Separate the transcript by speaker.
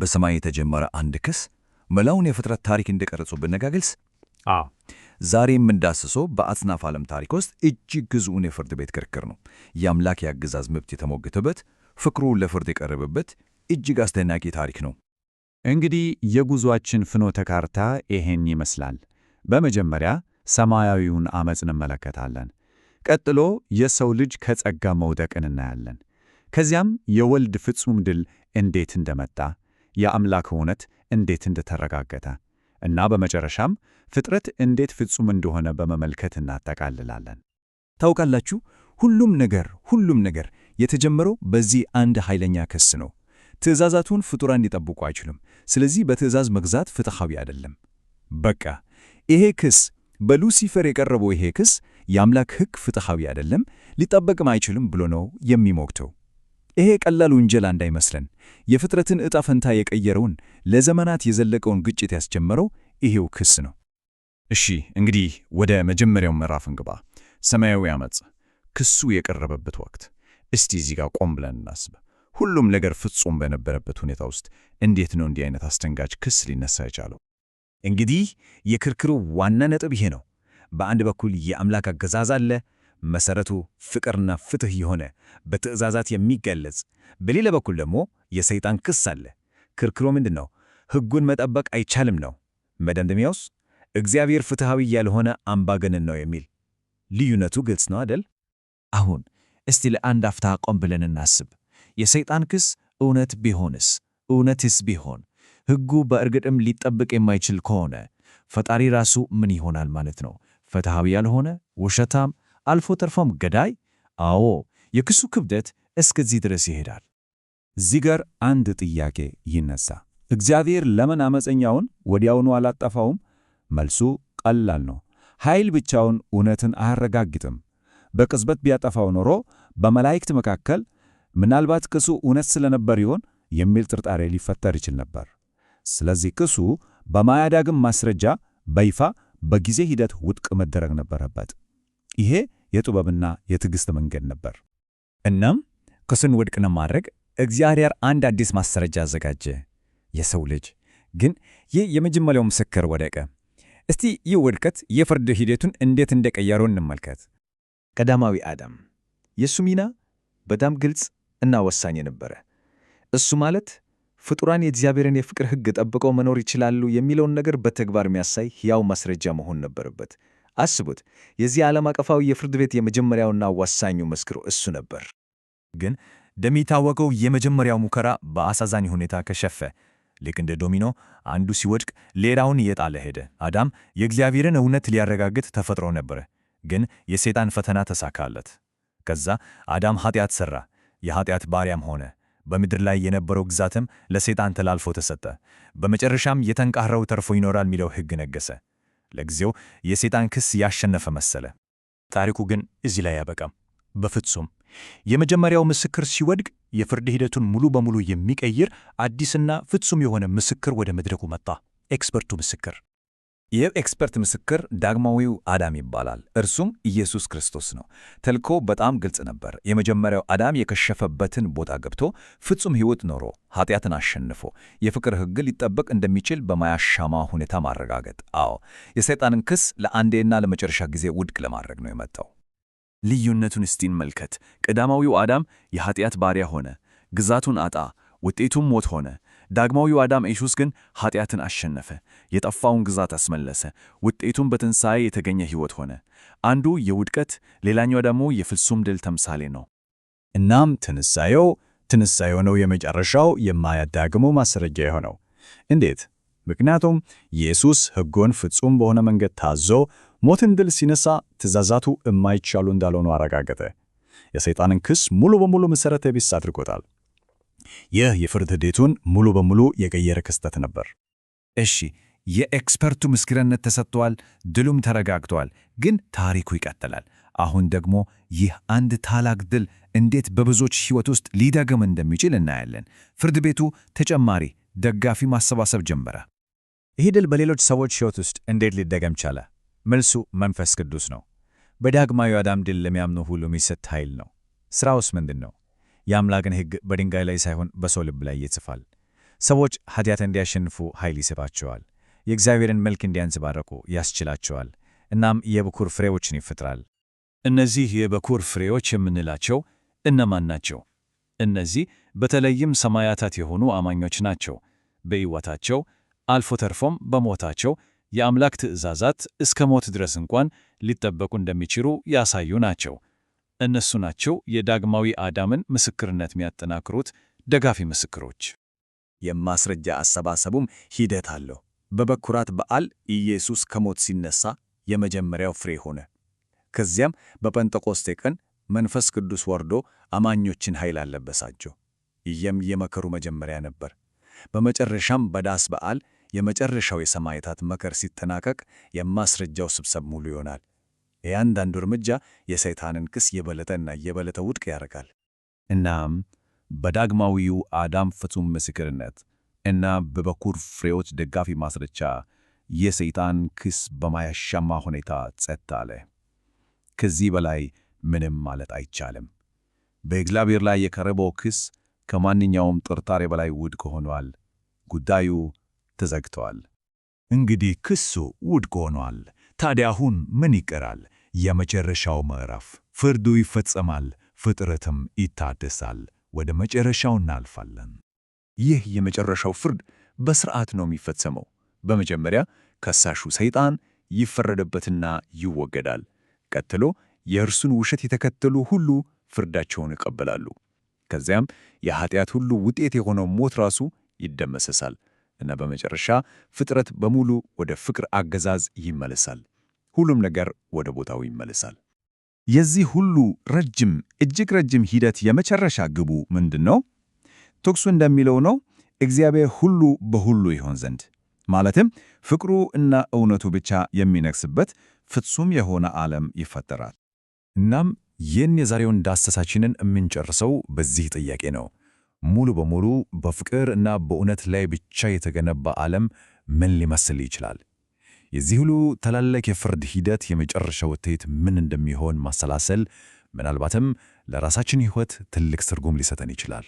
Speaker 1: በሰማይ የተጀመረ አንድ ክስ መላውን የፍጥረት ታሪክ እንደቀረጹብን ነጋግልስ ዛሬ የምንዳስሰው በአጽናፈ ዓለም ታሪክ ውስጥ እጅግ ግዙፉን የፍርድ ቤት ክርክር ነው። የአምላክ የአገዛዝ መብት የተሞገተበት፣ ፍቅሩ ለፍርድ የቀረበበት እጅግ አስደናቂ ታሪክ ነው።
Speaker 2: እንግዲህ የጉዟችን ፍኖተ ካርታ ይሄን ይመስላል። በመጀመሪያ ሰማያዊውን ዓመፅ እንመለከታለን። ቀጥሎ የሰው ልጅ ከጸጋ መውደቅን እናያለን። ከዚያም የወልድ ፍጹም ድል እንዴት እንደመጣ፣ የአምላክ እውነት እንዴት እንደተረጋገጠ እና በመጨረሻም ፍጥረት እንዴት ፍጹም እንደሆነ በመመልከት እናጠቃልላለን።
Speaker 1: ታውቃላችሁ፣ ሁሉም ነገር የተጀመረው በዚህ አንድ ኃይለኛ ክስ ነው። ትእዛዛቱን ፍጡራን ሊጠብቁ አይችሉም። ስለዚህ በትእዛዝ መግዛት ፍትሐዊ አይደለም። በቃ ይሄ ክስ በሉሲፈር የቀረበው ይሄ ክስ የአምላክ ሕግ ፍትሐዊ አይደለም፣ ሊጠበቅም አይችልም ብሎ ነው የሚሞግተው። ይሄ ቀላል ውንጀላ እንዳይመስለን። የፍጥረትን ዕጣ ፈንታ የቀየረውን ለዘመናት የዘለቀውን ግጭት ያስጀመረው ይሄው ክስ ነው።
Speaker 2: እሺ እንግዲህ ወደ መጀመሪያው ምዕራፍ እንግባ። ሰማያዊ ዓመፅ፣ ክሱ የቀረበበት ወቅት። እስቲ እዚህ ጋር ቆም ብለን እናስብ። ሁሉም ነገር ፍጹም በነበረበት ሁኔታ ውስጥ እንዴት ነው እንዲህ አይነት አስደንጋጭ ክስ ሊነሳ የቻለው?
Speaker 1: እንግዲህ የክርክሩ ዋና ነጥብ ይሄ ነው። በአንድ በኩል የአምላክ አገዛዝ አለ፣ መሰረቱ ፍቅርና ፍትህ የሆነ በትእዛዛት የሚገለጽ። በሌላ በኩል ደግሞ የሰይጣን ክስ አለ። ክርክሩ ምንድን ነው? ሕጉን መጠበቅ አይቻልም ነው። መደምደሚያውስ እግዚአብሔር ፍትሃዊ ያልሆነ አምባገነን ነው የሚል። ልዩነቱ ግልጽ ነው አይደል?
Speaker 3: አሁን እስቲ ለአንድ አፍታ ቆም ብለን እናስብ። የሰይጣን ክስ እውነትስ ቢሆን ሕጉ በእርግጥም ሊጠብቅ የማይችል ከሆነ ፈጣሪ ራሱ ምን ይሆናል ማለት ነው? ፍትሃዊ ያልሆነ፣ ውሸታም፣ አልፎ ተርፎም ገዳይ? አዎ፣ የክሱ ክብደት እስከዚህ ድረስ ይሄዳል።
Speaker 2: እዚህ ጋር አንድ ጥያቄ ይነሳ። እግዚአብሔር ለምን ዓመፀኛውን ወዲያውኑ አላጠፋውም? መልሱ ቀላል ነው። ኃይል ብቻውን እውነትን አያረጋግጥም። በቅጽበት ቢያጠፋው ኖሮ በመላእክት መካከል ምናልባት ክሱ እውነት ስለነበር ይሆን የሚል ጥርጣሬ ሊፈጠር ይችል ነበር። ስለዚህ ክሱ በማያዳግም ማስረጃ በይፋ በጊዜ ሂደት ውድቅ መደረግ ነበረበት። ይሄ የጥበብና የትዕግሥት መንገድ ነበር።
Speaker 1: እናም ክሱን ውድቅ ለማድረግ እግዚአብሔር አንድ አዲስ ማስረጃ አዘጋጀ፣ የሰው ልጅ። ግን ይህ የመጀመሪያው ምስክር ወደቀ። እስቲ ይህ ውድቀት የፍርድ ሂደቱን እንዴት እንደቀየረው እንመልከት።
Speaker 3: ቀዳማዊ አዳም፣ የእሱ ሚና በጣም ግልጽ እና ወሳኝ ነበረ። እሱ ማለት ፍጡራን የእግዚአብሔርን የፍቅር ሕግ ጠብቀው መኖር ይችላሉ የሚለውን ነገር በተግባር የሚያሳይ ሕያው ማስረጃ መሆን ነበረበት። አስቡት፣ የዚህ ዓለም አቀፋዊ የፍርድ ቤት የመጀመሪያውና ወሳኙ ምስክር እሱ ነበር።
Speaker 1: ግን እንደሚታወቀው የመጀመሪያው ሙከራ በአሳዛኝ ሁኔታ ከሸፈ። ልክ እንደ ዶሚኖ አንዱ ሲወድቅ ሌላውን እየጣለ ሄደ። አዳም የእግዚአብሔርን እውነት ሊያረጋግጥ ተፈጥሮ ነበረ፣ ግን የሰይጣን ፈተና ተሳካለት። ከዛ አዳም ኃጢአት ሠራ፣ የኃጢአት ባሪያም ሆነ። በምድር ላይ የነበረው ግዛትም ለሰይጣን ተላልፎ ተሰጠ። በመጨረሻም የተንቃረው ተርፎ ይኖራል የሚለው ሕግ ነገሰ። ለጊዜው የሰይጣን ክስ ያሸነፈ መሰለ። ታሪኩ ግን እዚህ ላይ አያበቃም። በፍጹም። የመጀመሪያው ምስክር ሲወድቅ የፍርድ ሂደቱን ሙሉ በሙሉ የሚቀይር አዲስና ፍጹም የሆነ ምስክር ወደ መድረኩ መጣ። ኤክስፐርቱ ምስክር። ይህ ኤክስፐርት ምስክር ዳግማዊው አዳም ይባላል። እርሱም ኢየሱስ ክርስቶስ ነው። ተልእኮው በጣም ግልጽ ነበር። የመጀመሪያው አዳም የከሸፈበትን ቦታ ገብቶ ፍጹም ሕይወት ኖሮ ኃጢአትን አሸንፎ የፍቅር ሕግ ሊጠበቅ እንደሚችል በማያሻማ ሁኔታ ማረጋገጥ። አዎ፣ የሰይጣንን ክስ ለአንዴና ለመጨረሻ ጊዜ ውድቅ ለማድረግ ነው የመጣው።
Speaker 3: ልዩነቱን እስቲ እንመልከት። ቀዳማዊው አዳም የኃጢአት ባሪያ ሆነ፣ ግዛቱን አጣ፣ ውጤቱም ሞት ሆነ። ዳግማዊው አዳም ኢየሱስ ግን ኃጢአትን አሸነፈ፣ የጠፋውን ግዛት አስመለሰ። ውጤቱም በትንሣኤ የተገኘ ሕይወት ሆነ። አንዱ የውድቀት ሌላኛው ደግሞ የፍጹም ድል ተምሳሌ ነው።
Speaker 2: እናም ትንሣኤው ነው የመጨረሻው የማያዳግመው ማስረጃ የሆነው። እንዴት? ምክንያቱም ኢየሱስ ሕጉን ፍጹም በሆነ መንገድ ታዞ ሞትን ድል ሲነሳ ትእዛዛቱ የማይቻሉ እንዳልሆኑ አረጋገጠ። የሰይጣንን ክስ ሙሉ በሙሉ መሠረተ ቢስ አድርጎታል። ይህ የፍርድ ሂደቱን ሙሉ በሙሉ የቀየረ ክስተት ነበር።
Speaker 3: እሺ፣ የኤክስፐርቱ ምስክርነት ተሰጥቷል፣ ድሉም ተረጋግጧል። ግን ታሪኩ ይቀጥላል። አሁን ደግሞ ይህ አንድ ታላቅ ድል እንዴት በብዙዎች ሕይወት ውስጥ ሊደገም እንደሚችል እናያለን። ፍርድ ቤቱ ተጨማሪ ደጋፊ ማሰባሰብ ጀመረ።
Speaker 1: ይህ ድል በሌሎች ሰዎች ሕይወት ውስጥ እንዴት ሊደገም ቻለ? መልሱ መንፈስ ቅዱስ ነው። በዳግማዊ አዳም ድል ለሚያምኑ ሁሉ የሚሰጥ ኃይል ነው። ሥራውስ ምንድን ነው? የአምላክን ሕግ በድንጋይ ላይ ሳይሆን በሰው ልብ ላይ ይጽፋል። ሰዎች ኃጢአት እንዲያሸንፉ ኃይል ይስባቸዋል። የእግዚአብሔርን መልክ እንዲያንጸባርቁ ያስችላቸዋል። እናም የበኩር ፍሬዎችን ይፈጥራል።
Speaker 2: እነዚህ የበኩር ፍሬዎች የምንላቸው እነማን ናቸው? እነዚህ በተለይም ሰማያታት የሆኑ አማኞች ናቸው። በሕይወታቸው አልፎ ተርፎም በሞታቸው የአምላክ ትእዛዛት እስከ ሞት ድረስ እንኳን ሊጠበቁ እንደሚችሉ ያሳዩ ናቸው። እነሱ ናቸው የዳግማዊ አዳምን ምስክርነት የሚያጠናክሩት ደጋፊ ምስክሮች።
Speaker 3: የማስረጃ አሰባሰቡም ሂደት አለው። በበኩራት በዓል ኢየሱስ ከሞት ሲነሳ የመጀመሪያው ፍሬ ሆነ። ከዚያም በጴንጤቆስጤ ቀን መንፈስ ቅዱስ ወርዶ አማኞችን ኃይል አለበሳቸው። ይህም የመከሩ መጀመሪያ ነበር። በመጨረሻም በዳስ በዓል የመጨረሻው የሰማዕታት መከር ሲጠናቀቅ የማስረጃው ስብስብ ሙሉ ይሆናል። እያንዳንዱ እርምጃ የሰይጣንን ክስ የበለጠና የበለጠ ውድቅ ያደርጋል።
Speaker 2: እናም በዳግማዊው አዳም ፍጹም ምስክርነት እና በበኩር ፍሬዎች ደጋፊ ማስረጃ የሰይጣን ክስ በማያሻማ ሁኔታ ጸጥ አለ። ከዚህ በላይ ምንም ማለት አይቻልም። በእግዚአብሔር ላይ የቀረበው ክስ ከማንኛውም ጥርጣሬ በላይ ውድቅ ሆኗል። ጉዳዩ ተዘግቷል።
Speaker 1: እንግዲህ ክሱ ውድቅ ሆኗል። ታዲያ አሁን ምን ይቀራል? የመጨረሻው ምዕራፍ። ፍርዱ ይፈጸማል፣ ፍጥረትም ይታደሳል። ወደ መጨረሻው እናልፋለን።
Speaker 3: ይህ የመጨረሻው ፍርድ በሥርዓት ነው የሚፈጸመው። በመጀመሪያ ከሳሹ ሰይጣን ይፈረድበትና ይወገዳል። ቀጥሎ የእርሱን ውሸት የተከተሉ ሁሉ ፍርዳቸውን ይቀበላሉ። ከዚያም የኃጢአት ሁሉ ውጤት የሆነው ሞት ራሱ ይደመሰሳል እና በመጨረሻ ፍጥረት በሙሉ ወደ ፍቅር አገዛዝ ይመለሳል። ሁሉም ነገር ወደ ቦታው ይመለሳል።
Speaker 1: የዚህ ሁሉ ረጅም እጅግ ረጅም ሂደት የመጨረሻ ግቡ ምንድን ነው? ጥቅሱ እንደሚለው ነው፣ እግዚአብሔር ሁሉ በሁሉ ይሆን ዘንድ። ማለትም ፍቅሩ እና እውነቱ ብቻ የሚነግስበት ፍጹም የሆነ ዓለም ይፈጠራል። እናም ይህን የዛሬውን ዳሰሳችንን የምንጨርሰው በዚህ ጥያቄ ነው። ሙሉ በሙሉ በፍቅር እና በእውነት ላይ ብቻ የተገነባ ዓለም ምን ሊመስል ይችላል? የዚህ ሁሉ ታላላቅ የፍርድ ሂደት የመጨረሻ ውጤት ምን እንደሚሆን ማሰላሰል ምናልባትም ለራሳችን ሕይወት ትልቅ ትርጉም ሊሰጠን ይችላል።